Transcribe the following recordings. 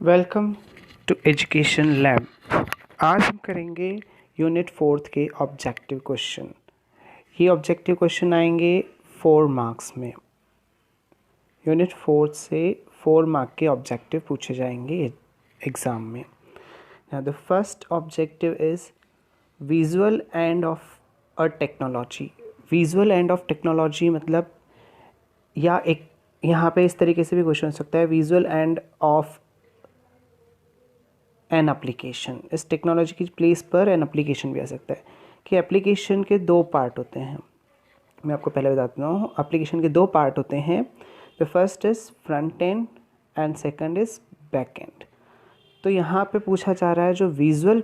Welcome to education lab. आज हम करेंगे यूनिट 4 के ऑब्जेक्टिव क्वेश्चन। ये ऑब्जेक्टिव क्वेश्चन आएंगे 4 मार्क्स में। यूनिट 4 से 4 मार्क के ऑब्जेक्टिव पूछे जाएंगे एग्ज़ाम में। Now the first objective is visual end of a technology. Visual end of technology मतलब या एक यहाँ पे इस तरीके से भी क्वेश्चन हो सकता है, visual end of an application. इस टेक्नोलॉजी की प्लेस पर एन एप्लीकेशन भी आ सकता है कि एप्लीकेशन के 2 पार्ट होते हैं। मैं आपको पहले बताता हूँ, एप्लीकेशन के 2 पार्ट होते हैं। The first is front end and second is back and. तो यहाँ पे पूछा जा रहा है जो विजुअल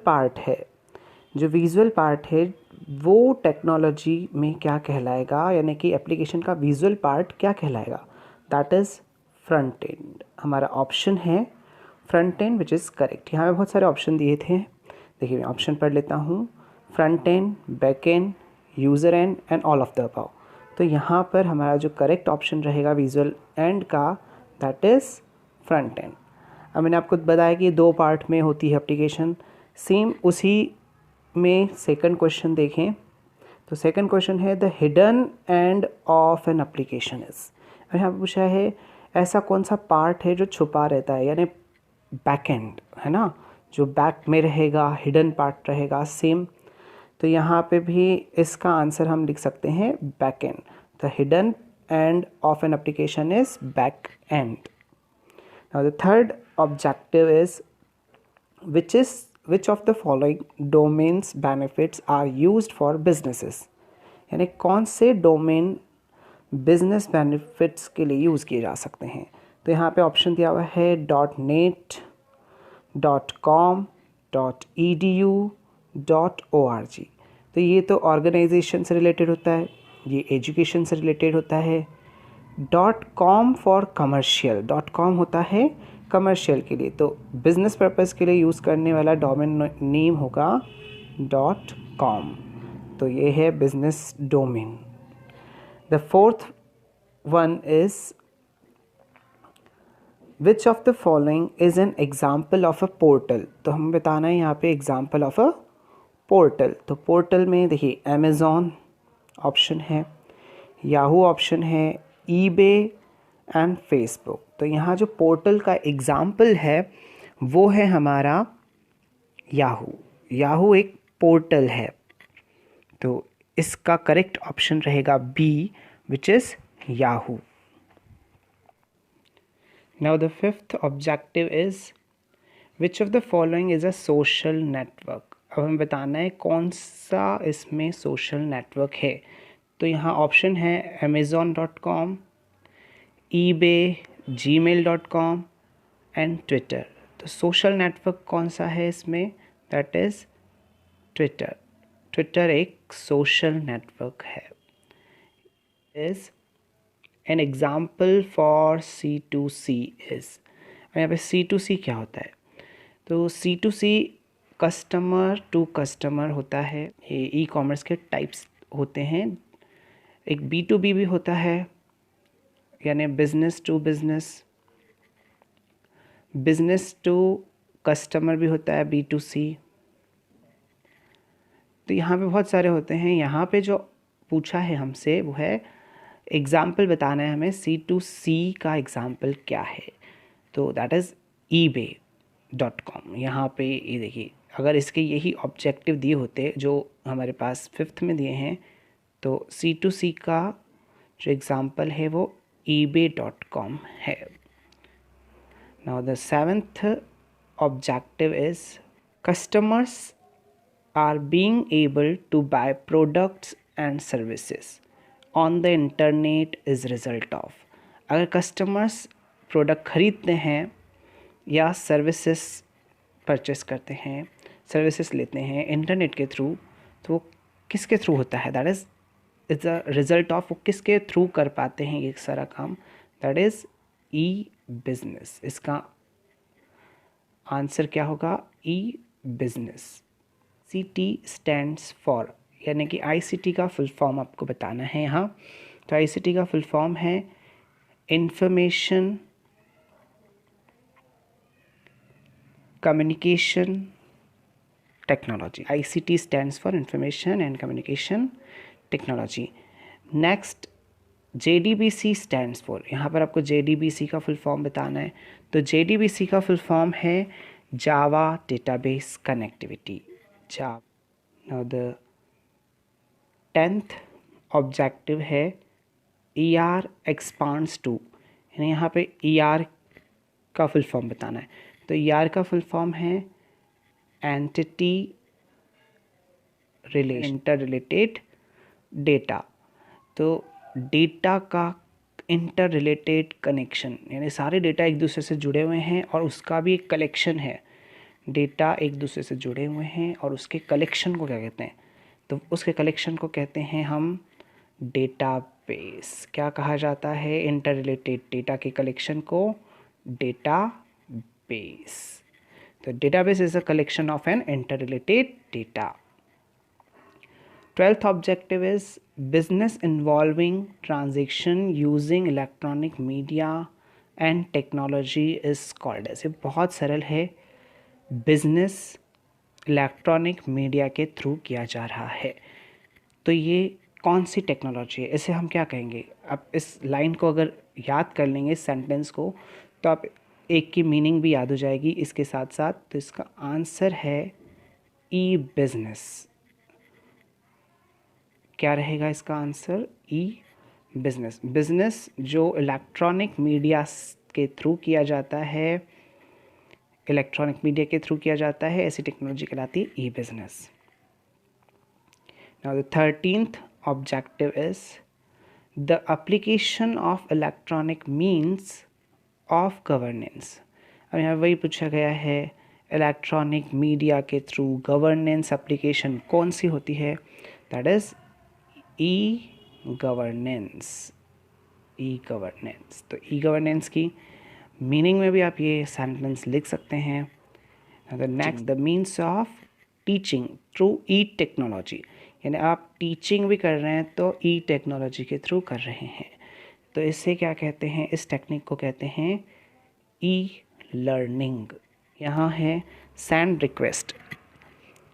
पार्ट है वो टेक्नोलॉजी में क्या कहलाएगा, यानी कि एप्लीकेशन का विजुअल पार्ट क्या कहलाएगा, दैट इज़ फ्रंट एंड। हमारा ऑप्शन है front and which is correct. यहाँ पे बहुत सारे ऑप्शन दिए थे, देखिए मैं ऑप्शन पढ़ लेता हूँ। Front end, back and, user and and all of the above. तो यहाँ पर हमारा जो करेक्ट ऑप्शन रहेगा विजुअल एंड का, दैट इज़ फ्रंट एंड। अब मैंने आपको बताया कि 2 पार्ट में होती है एप्लीकेशन। सेम उसी में सेकंड क्वेश्चन देखें तो सेकंड क्वेश्चन है the hidden end of an application is. यहाँ पर पूछा है ऐसा कौन सा पार्ट है जो छुपा रहता है, यानी बैक एंड है ना, जो बैक में रहेगा, हिडन पार्ट रहेगा सेम। तो यहाँ पे भी इसका आंसर हम लिख सकते हैं back and. The hidden end of an application is back and. Now the third objective is which of the following domains benefits are used for businesses। यानी कौन से डोमेन बिजनेस बेनिफिट्स के लिए यूज़ किए जा सकते हैं। तो यहाँ पे ऑप्शन दिया हुआ है .net, .com, .edu, .org। तो ये तो ऑर्गेनाइजेशन से रिलेटेड होता है, ये एजुकेशन से रिलेटेड होता है। .com फॉर कमर्शियल, .com होता है कमर्शियल के लिए, तो बिजनेस पर्पस के लिए यूज़ करने वाला डोमेन नेम होगा .com। तो ये है business domain. The fourth one is which of the following is an example of a portal. तो हमें बताना है यहाँ पे एग्जाम्पल ऑफ अ पोर्टल। तो पोर्टल में देखिए अमेज़ॉन ऑप्शन है, याहू ऑप्शन है, ईबे एंड फेसबुक। तो यहाँ जो पोर्टल का एग्जाम्पल है वो है हमारा याहू। याहू एक पोर्टल है, तो इसका करेक्ट ऑप्शन रहेगा B, which is Yahoo. Now the fifth objective is which of the following is a social network. अब हमें बताना है कौन सा इसमें सोशल नेटवर्क है। तो यहाँ ऑप्शन है amazon.com, eBay, gmail.com and Twitter. तो सोशल नेटवर्क कौन सा है इसमें, दैट इज़ ट्विटर। ट्विटर एक सोशल नेटवर्क है। Is an example for C2C is. यहाँ पे C2C क्या होता है, तो C2C कस्टमर टू कस्टमर होता है। ये ई कॉमर्स के टाइप्स होते हैं। एक B2B भी होता है, यानी business to business. Business to customer भी होता है B2C। तो यहाँ पे बहुत सारे होते हैं। यहाँ पे जो पूछा है हमसे वो है एग्ज़ाम्पल बताना है हमें C2C का एग्ज़ाम्पल क्या है। तो दैट इज़ ebay.com। यहाँ पे ये देखिए, अगर इसके यही ऑब्जेक्टिव दिए होते जो हमारे पास 5th में दिए हैं, तो C2C का जो एग्ज़ाम्पल है वो ebay.com है। Now the 7th objective is customers are being able to buy products and services on the internet is result of। अगर कस्टमर्स प्रोडक्ट खरीदते हैं या सर्विसेज परचेस करते हैं, सर्विसेज लेते हैं इंटरनेट के थ्रू, तो वो किसके थ्रू होता है, that is it's a result of वो किसके थ्रू कर पाते हैं ये सारा काम, दैट इज़ ई बिजनेस। इसका आंसर क्या होगा, ई बिजनेस। CT स्टैंड्स फॉर, यानी कि ICT का फुल फॉर्म आपको बताना है यहाँ। तो ICT का फुल फॉर्म है information communication technology. ICT stands for information and communication technology. Next JDBC stands for, यहाँ पर आपको JDBC का फुल फॉर्म बताना है। तो JDBC का फुल फॉर्म है जावा database connectivity, Java. Now the 10th objective है ER expands to, यानी यहाँ पे ER का फुल फॉर्म बताना है। तो ER का फुल फॉर्म है entity relation, inter related data. तो डेटा का इंटर रिलेटेड कनेक्शन, यानी सारे डेटा एक दूसरे से जुड़े हुए हैं और उसका भी एक कलेक्शन है। डेटा एक दूसरे से जुड़े हुए हैं और उसके कलेक्शन को क्या कहते हैं? तो उसके कलेक्शन को कहते हैं हम डेटाबेस। क्या कहा जाता है? इंटर रिलेटेड डेटा के कलेक्शन को डेटाबेस। तो database is a collection of an interrelated data. 12th objective is business involving transaction using electronic media and technology is called as। ये बहुत सरल है, बिजनेस इलेक्ट्रॉनिक मीडिया के through किया जा रहा है। तो ये कौन सी टेक्नोलॉजी है, इसे हम क्या कहेंगे? आप इस लाइन को अगर याद कर लेंगे, इस सेंटेंस को, तो आप एक की मीनिंग भी याद हो जाएगी इसके साथ साथ। तो इसका आंसर है ई बिजनेस। क्या रहेगा इसका आंसर? ई बिजनेस। बिजनेस जो इलेक्ट्रॉनिक मीडिया के थ्रू किया जाता है, इलेक्ट्रॉनिक मीडिया के थ्रू किया जाता है, ऐसी टेक्नोलॉजी कहलाती है e business. Now the 13th objective is the application of electronic means of governance. अब यहाँ वही पूछा गया है, इलेक्ट्रॉनिक मीडिया के थ्रू गवर्नेंस एप्लीकेशन कौन सी होती है? That is e governance. E governance. तो ई गवर्नेंस की मीनिंग में भी आप ये सेंटेंस लिख सकते हैं। The next, the means of teaching through E technology, यानी आप टीचिंग भी कर रहे हैं तो ई टेक्नोलॉजी के थ्रू कर रहे हैं। तो इसे क्या कहते हैं? इस टेक्निक को कहते हैं ई लर्निंग। यहाँ है सेंड रिक्वेस्ट,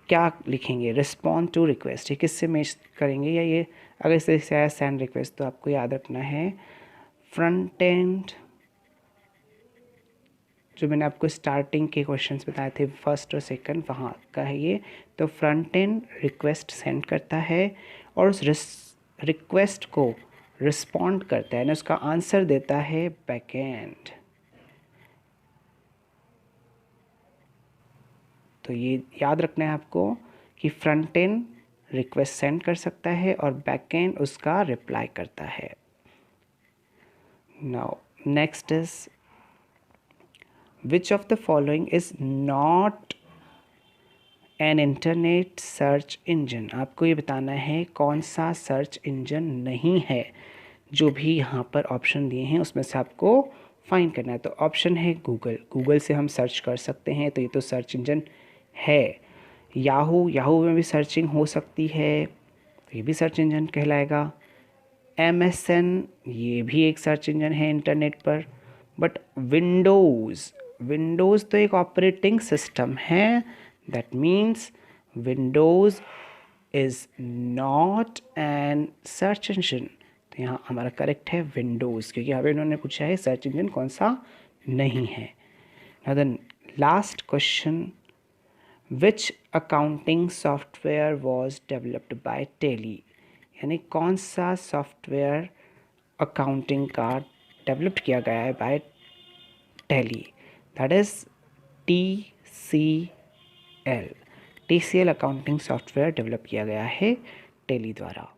क्या लिखेंगे? Respond to request. ये किससे मैच करेंगे? या ये अगर इसे आया सेंड रिक्वेस्ट, तो आपको याद रखना है फ्रंट एंड, जो मैंने आपको स्टार्टिंग के क्वेश्चंस बताए थे फर्स्ट और सेकंड, वहाँ का है ये। तो फ्रंट एंड रिक्वेस्ट सेंड करता है और उस रिक्वेस्ट को रिस्पॉन्ड करता है, ना उसका आंसर देता है बैक एंड। तो ये याद रखना है आपको कि फ्रंट एंड रिक्वेस्ट सेंड कर सकता है और बैक एंड उसका रिप्लाई करता है। Now next is which of the following is not an internet search engine. आपको ये बताना है कौन सा सर्च इंजन नहीं है। जो भी यहाँ पर ऑप्शन दिए हैं उसमें से आपको फाइंड करना है। तो ऑप्शन है गूगल, गूगल से हम सर्च कर सकते हैं, तो ये तो सर्च इंजन है। याहू, याहू में भी सर्चिंग हो सकती है, तो ये भी सर्च इंजन कहलाएगा। MSN, ये भी एक सर्च इंजन है इंटरनेट पर। बट विंडोज़, विंडोज़ तो एक ऑपरेटिंग सिस्टम है, that means Windows is not an search engine. तो यहाँ हमारा करेक्ट है विंडोज़, क्योंकि यहाँ पे इन्होंने पूछा है सर्च इंजन कौन सा नहीं है। Now the last question, which accounting software was developed by Tally, यानी कौन सा सॉफ्टवेयर अकाउंटिंग का डेवलप किया गया है by Tally? That is TCL। TCL accounting software develop किया गया है टेली द्वारा।